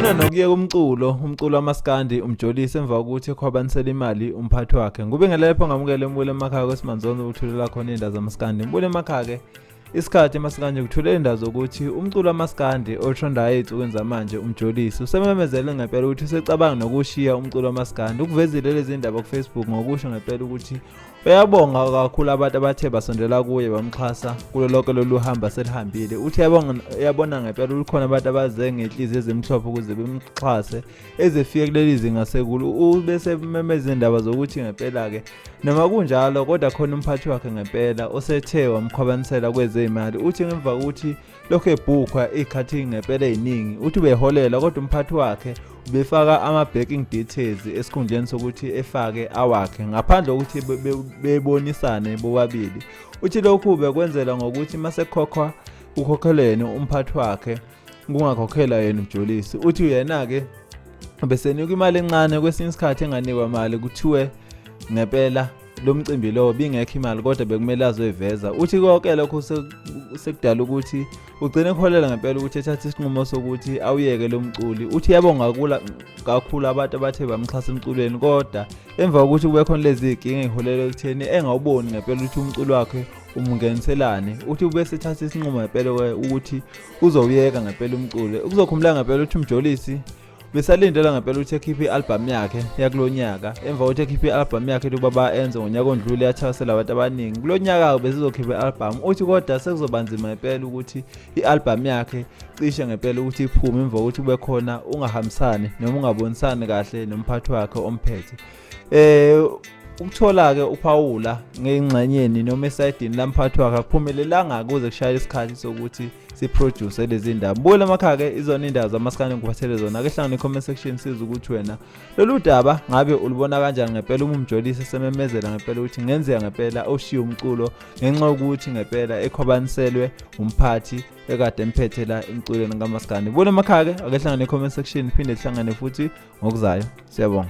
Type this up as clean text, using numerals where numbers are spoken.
Ubona nokuye umculo waMaskandi Mjolisi emva kokuthi ekhwabanisela imali umphathi wakhe. Ngubingelele lapho ngamukele Mbule emakhaya kweSimanzonzo ukuthulela khona indawo zaMaskandi. Mbule emakhaya ke isikhathi masikanje kuthulela indawo zokuthi umculo waMaskandi othondayo ezintsukwini zamanje uMjolisi usememezele ngempela ukuthi usecabanga nokushiya umculo waMaskandi. Ukuvezile lezi ndaba ku Facebook ngokusho ngempela ukuthi uyabonga kakhulu abantu abathe basondela kuye bamxhasa kulo lonke loluhamba selihambile. Uthi yabona ngempela ukhona abantu abaze ngenhliziyo ezimhlophe ukuze bemxhase ezefike kuleli zinga sekulu. Ubese memeza indaba zokuthi ngempela ke noma kunjalo kodwa khona umphathi wakhe ngempela osethe wamkhwabanisela kwezemali. Uthi ngemva ukuthi lokho ebhukwa ikhathi ngempela eziningi uthi beholela kodwa umphathi wakhe ubefaka ama-backing details esikhundleni sokuthi efake awakhe ngaphandle kokuthi bebonisane bobabili. Uthi lokhu bekwenzela ngokuthi masekhokhwa ukhokhelene umphathi wakhe kungakhokhela yena uMjolisi. Uthi yena ke besenika imali encane kwesinye isikhathi enganikwa imali kuthiwe ngempela lo mcimbi lo bingekho imali kodwa bekumele azoyiveza. Uthi konke lokho sekudala ukuthi ugcine ekholela ngempela ukuthi ethathe isinqumo sokuthi awuyeke lo mculi. Uthi yabonga kakhulu abantu abathe bamxhasa emculweni kodwa emva kokuthi kube khona lezi inkinga eziholela ekutheni engawuboni ngempela ukuthi umculo wakhe umngeniselane. Uthi ubese ethatha isinqumo ngempela ukuthi uzowuyeka ngempela umculo. Ukuzokhumbula ngempela ukuthi uMjolisi besalindela ngempela ukuthi ekhiphe i-album yakhe yakulonyaka. Emva kokuthi ekhiphe i-album yakhe ubaba enze ngonyaka ondlule yathawasela abantu abaningi kulonyaka bezizokhipha i-album. Uthi kodwa sekuzobanzima ngempela ukuthi i-album yakhe cishe ngempela ukuthi iphume emva kokuthi kube khona ungahambisani noma ungabonisani kahle nomphathi wakhe omphethe. Ukuthola ke uPaula ngengxenyeni noma esayidini lamphathi wakhe akuphumelelanga kuze kushaya isikhathi sokuthi siproduce lezi ndaba. Mbule emakhaya ke izona indawo zaMaskandi ngikuphathele zona. Ake hlanga ne-comment section siza ukuthi wena lolu daba ngabe ulibona kanjani ngempela uMjolisi esememezela ngempela ukuthi ngenzeka ngempela oshiya umculo ngenxa yokuthi ngempela ekhwabaniselwe umphathi ekade emphethe la emculweni kaMaskandi. Mbule emakhaya ke ake hlanga ne-comment section phinde hlangane futhi ngokuzayo. Siyabonga.